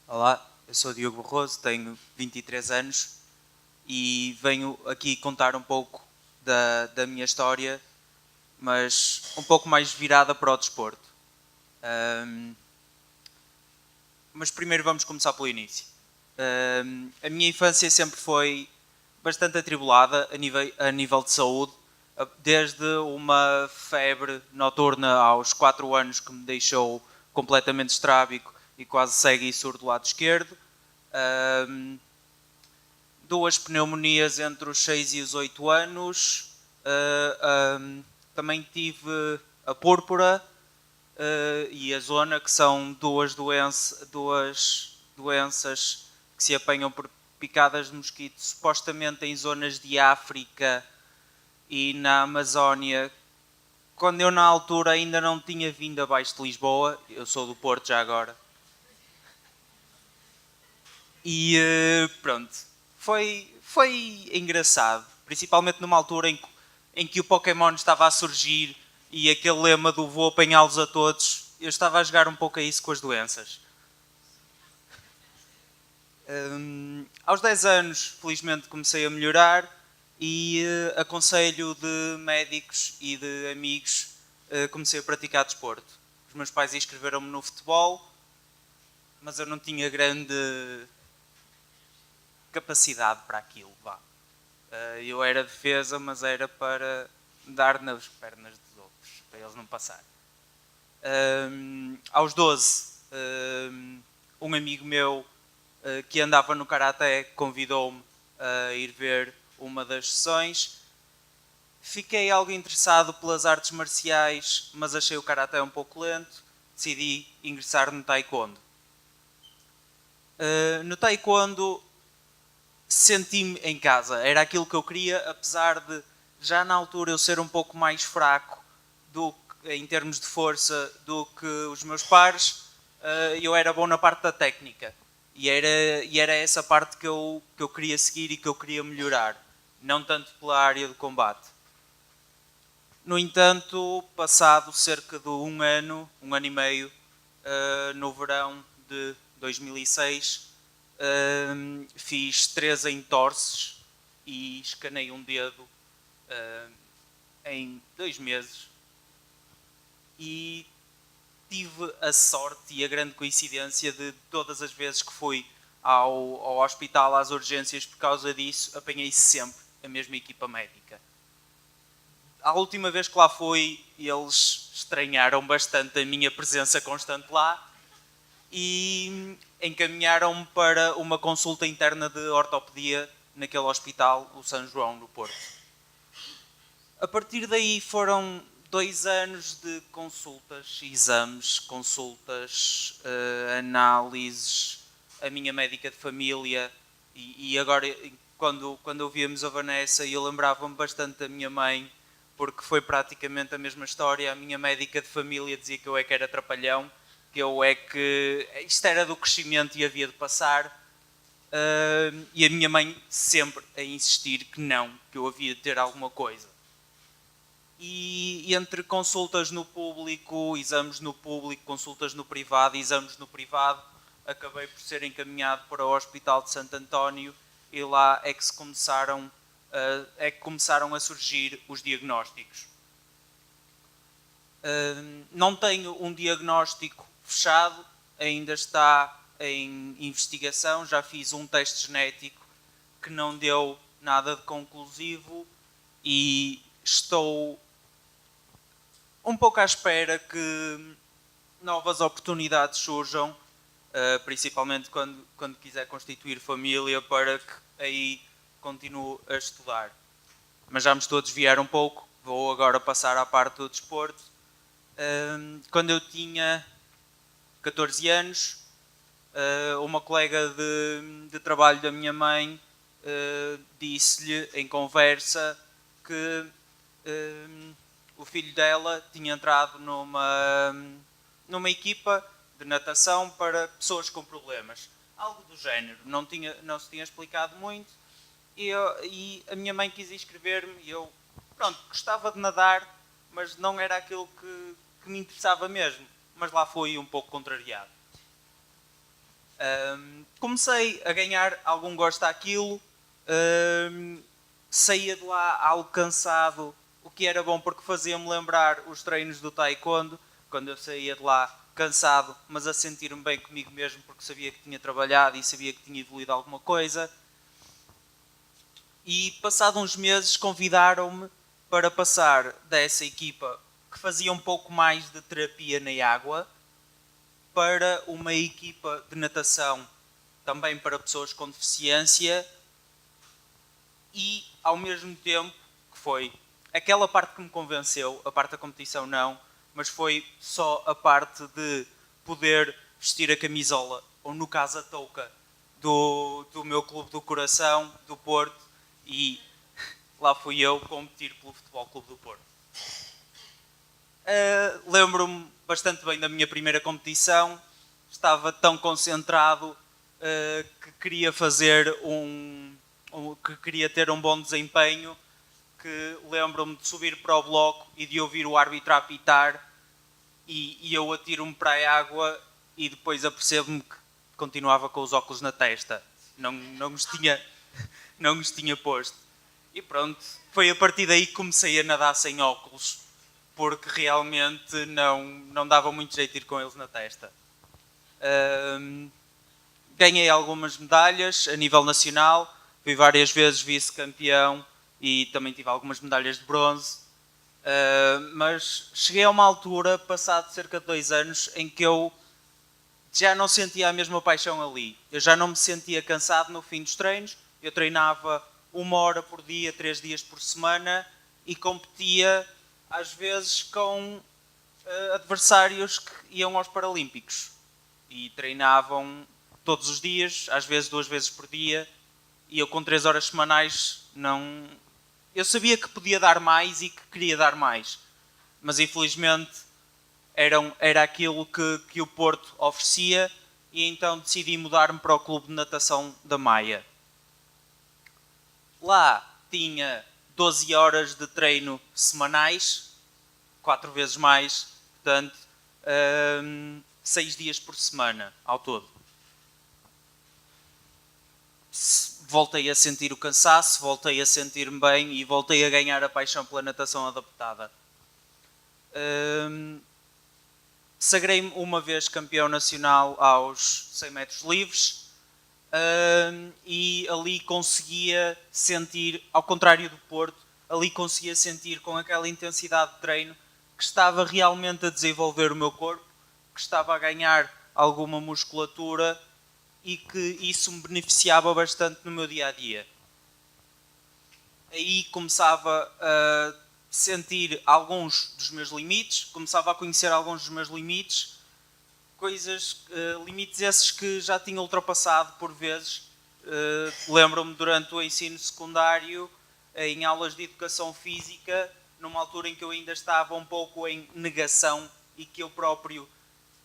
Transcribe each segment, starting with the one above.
Olá, eu sou Diogo Barroso, tenho 23 anos e venho aqui contar um pouco da minha história, mas um pouco mais virada para o desporto. Mas primeiro vamos começar pelo início. A minha infância sempre foi bastante atribulada a nível de saúde, desde uma febre noturna aos 4 anos que me deixou completamente estrábico e quase cego e surdo do lado esquerdo. Duas pneumonias entre os 6 e os 8 anos. Também tive a púrpura e a zona, que são duas doenças que se apanham por picadas de mosquito, supostamente em zonas de África e na Amazónia, quando eu na altura ainda não tinha vindo abaixo de Lisboa. Eu sou do Porto já agora. E pronto, foi engraçado, principalmente numa altura em que o Pokémon estava a surgir e aquele lema do vou apanhá-los a todos. Eu estava a jogar um pouco a isso com as doenças. Aos 10 anos, felizmente, comecei a melhorar e a conselho de médicos e de amigos comecei a praticar desporto. Os meus pais inscreveram-me no futebol, mas eu não tinha grande capacidade para aquilo. Vá. Eu era defesa, mas era para dar nas pernas dos outros, para eles não passarem. Aos 12, um amigo meu que andava no Karaté convidou-me a ir ver uma das sessões. Fiquei algo interessado pelas artes marciais, mas achei o Karaté um pouco lento. Decidi ingressar no Taekwondo. No Taekwondo senti-me em casa, era aquilo que eu queria, apesar de já na altura eu ser um pouco mais fraco em termos de força do que os meus pares. Eu era bom na parte da técnica e era essa parte que eu queria seguir e que eu queria melhorar, não tanto pela área de combate. No entanto, passado cerca de um ano e meio, no verão de 2006, fiz 3 entorces e escanei um dedo em 2 meses. E tive a sorte e a grande coincidência de todas as vezes que fui ao hospital, às urgências, por causa disso, apanhei sempre a mesma equipa médica. A última vez que lá fui, eles estranharam bastante a minha presença constante lá e encaminharam-me para uma consulta interna de ortopedia naquele hospital, o São João, no Porto. A partir daí foram 2 anos de consultas, exames, consultas, análises, a minha médica de família e agora quando ouvíamos a Vanessa eu lembrava-me bastante da minha mãe, porque foi praticamente a mesma história. A minha médica de família dizia que eu é que era trapalhão, que eu é que isto era do crescimento e havia de passar, e a minha mãe sempre a insistir que não, que eu havia de ter alguma coisa. E entre consultas no público, exames no público, consultas no privado, exames no privado, acabei por ser encaminhado para o Hospital de Santo António e lá é que começaram a surgir os diagnósticos. Não tenho um diagnóstico fechado, ainda está em investigação. Já fiz um teste genético que não deu nada de conclusivo e estou um pouco à espera que novas oportunidades surjam, principalmente quando quiser constituir família, para que aí continue a estudar. Mas já me estou a desviar um pouco, vou agora passar à parte do desporto. Quando eu tinha 14 anos, uma colega de trabalho da minha mãe disse-lhe em conversa que o filho dela tinha entrado numa equipa de natação para pessoas com problemas. Algo do género, não se tinha explicado muito. E a minha mãe quis inscrever-me e eu, pronto, gostava de nadar, mas não era aquilo que me interessava mesmo. Mas lá fui um pouco contrariado. Comecei a ganhar algum gosto àquilo, saía de lá algo cansado, o que era bom porque fazia-me lembrar os treinos do taekwondo, quando eu saía de lá cansado, mas a sentir-me bem comigo mesmo porque sabia que tinha trabalhado e sabia que tinha evoluído alguma coisa. E passado uns meses convidaram-me para passar dessa equipa que fazia um pouco mais de terapia na água para uma equipa de natação também para pessoas com deficiência e ao mesmo tempo que foi aquela parte que me convenceu, a parte da competição não, mas foi só a parte de poder vestir a camisola, ou no caso a touca, do meu clube do coração, do Porto, e lá fui eu competir pelo Futebol Clube do Porto. Lembro-me bastante bem da minha primeira competição, estava tão concentrado que queria que queria ter um bom desempenho, que lembro-me de subir para o bloco e de ouvir o árbitro a apitar e eu atiro-me para a água e depois apercebo-me que continuava com os óculos na testa, não os tinha posto. E pronto, foi a partir daí que comecei a nadar sem óculos, porque realmente não dava muito jeito ir com eles na testa. Ganhei algumas medalhas a nível nacional, fui várias vezes vice-campeão e também tive algumas medalhas de bronze. Mas cheguei a uma altura, passado cerca de 2 anos, em que eu já não sentia a mesma paixão ali. Eu já não me sentia cansado no fim dos treinos. Eu treinava 1 hora por dia, 3 dias por semana e competia às vezes com adversários que iam aos Paralímpicos e treinavam todos os dias, às vezes 2 vezes por dia, e eu com 3 horas semanais não... Eu sabia que podia dar mais e que queria dar mais, mas infelizmente era aquilo que o Porto oferecia e então decidi mudar-me para o Clube de Natação da Maia. Lá tinha 12 horas de treino semanais, 4 vezes mais, portanto, 6 dias por semana ao todo. Voltei a sentir o cansaço, voltei a sentir-me bem e voltei a ganhar a paixão pela natação adaptada. Sagrei-me uma vez campeão nacional aos 100 metros livres e ali conseguia sentir, ao contrário do Porto, ali conseguia sentir com aquela intensidade de treino que estava realmente a desenvolver o meu corpo, que estava a ganhar alguma musculatura e que isso me beneficiava bastante no meu dia-a-dia. Aí começava a sentir alguns dos meus limites, começava a conhecer alguns dos meus limites, limites esses que já tinha ultrapassado por vezes. Lembro-me durante o ensino secundário, em aulas de educação física, numa altura em que eu ainda estava um pouco em negação e que eu próprio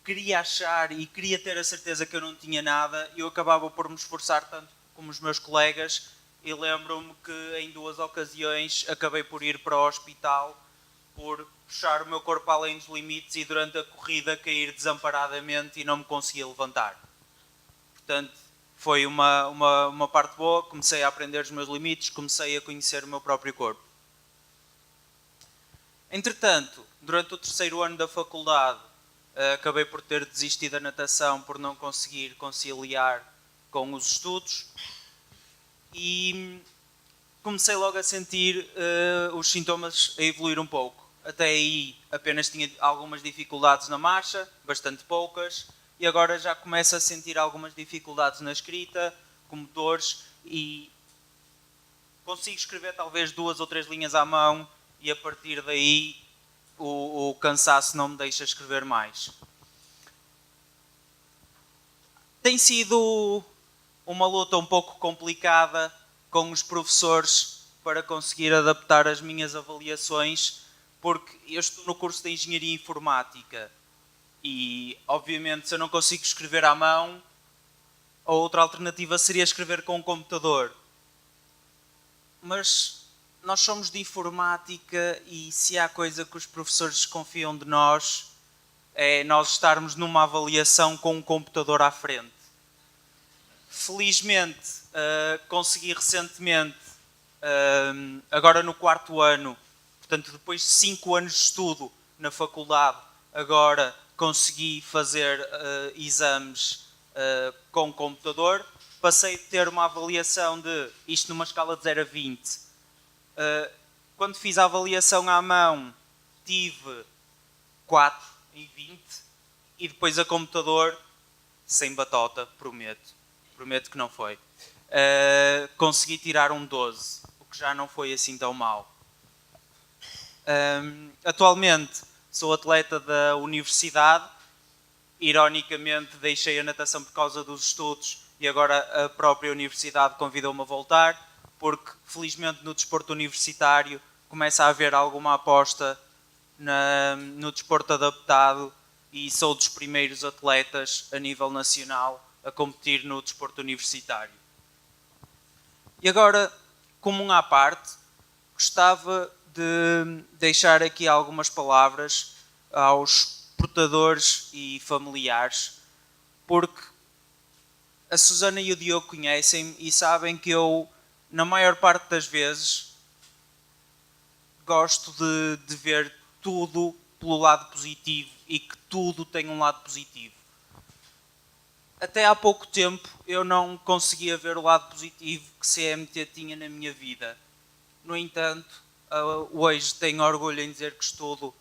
queria achar e queria ter a certeza que eu não tinha nada, eu acabava por me esforçar tanto como os meus colegas e lembro-me que em 2 ocasiões acabei por ir para o hospital por puxar o meu corpo além dos limites e durante a corrida cair desamparadamente e não me conseguia levantar. Portanto, foi uma parte boa, comecei a aprender os meus limites, comecei a conhecer o meu próprio corpo. Entretanto, durante o 3º ano da faculdade, acabei por ter desistido da natação por não conseguir conciliar com os estudos e comecei logo a sentir os sintomas a evoluir um pouco. Até aí apenas tinha algumas dificuldades na marcha, bastante poucas, e agora já começo a sentir algumas dificuldades na escrita, com motores, e consigo escrever talvez 2 ou 3 linhas à mão e a partir daí o cansaço não me deixa escrever mais. Tem sido uma luta um pouco complicada com os professores para conseguir adaptar as minhas avaliações, porque eu estou no curso de Engenharia Informática e, obviamente, se eu não consigo escrever à mão, a outra alternativa seria escrever com um computador. Mas nós somos de informática e se há coisa que os professores desconfiam de nós é nós estarmos numa avaliação com um computador à frente. Felizmente, consegui recentemente, agora no 4º ano, portanto depois de 5 anos de estudo na faculdade, agora consegui fazer exames com computador. Passei de ter uma avaliação de, isto numa escala de 0 a 20. Quando fiz a avaliação à mão, tive 4 em 20 e depois a computador, sem batota, prometo que não foi. Consegui tirar um 12, o que já não foi assim tão mal. Atualmente sou atleta da universidade, ironicamente deixei a natação por causa dos estudos e agora a própria universidade convidou-me a voltar, porque felizmente no desporto universitário começa a haver alguma aposta no desporto adaptado e sou dos primeiros atletas a nível nacional a competir no desporto universitário. E agora, como um à parte, gostava de deixar aqui algumas palavras aos portadores e familiares, porque a Susana e o Diogo conhecem-me e sabem que eu, na maior parte das vezes, gosto de ver tudo pelo lado positivo e que tudo tem um lado positivo. Até há pouco tempo eu não conseguia ver o lado positivo que CMT tinha na minha vida. No entanto, hoje tenho orgulho em dizer que estudo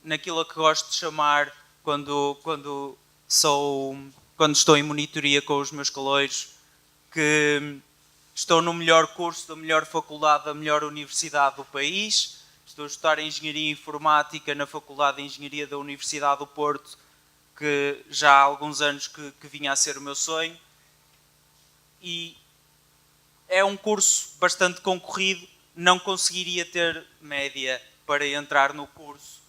naquilo a que gosto de chamar, quando estou em monitoria com os meus caloiros, que estou no melhor curso da melhor faculdade da melhor universidade do país. Estou a estudar Engenharia Informática na Faculdade de Engenharia da Universidade do Porto, que já há alguns anos que vinha a ser o meu sonho. E é um curso bastante concorrido, não conseguiria ter média para entrar no curso,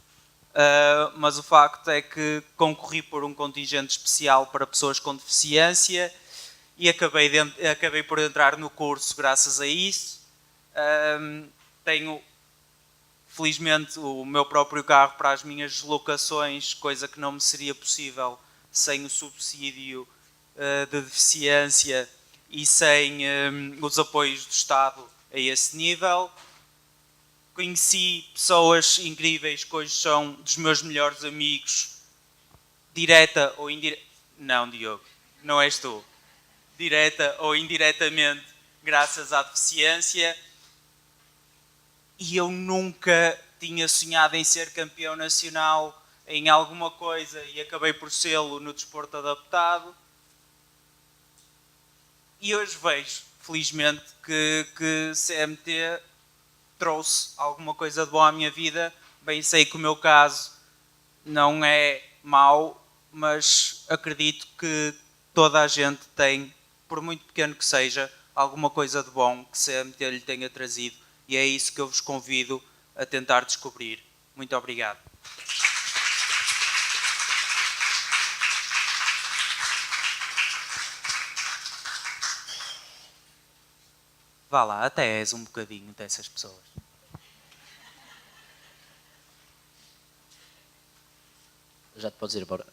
mas o facto é que concorri por um contingente especial para pessoas com deficiência e acabei por entrar no curso graças a isso. Tenho, felizmente, o meu próprio carro para as minhas deslocações, coisa que não me seria possível sem o subsídio de deficiência e sem os apoios do Estado a esse nível. Conheci pessoas incríveis que hoje são dos meus melhores amigos, direta ou indiretamente. Não, Diogo, não és tu. Direta ou indiretamente, graças à deficiência. E eu nunca tinha sonhado em ser campeão nacional em alguma coisa e acabei por sê-lo no desporto adaptado. E hoje vejo, felizmente, que CMT trouxe alguma coisa de bom à minha vida. Bem, sei que o meu caso não é mau, mas acredito que toda a gente tem, por muito pequeno que seja, alguma coisa de bom que CMT lhe tenha trazido. E é isso que eu vos convido a tentar descobrir. Muito obrigado. Vá lá, até és um bocadinho dessas pessoas. Já te podes ir embora.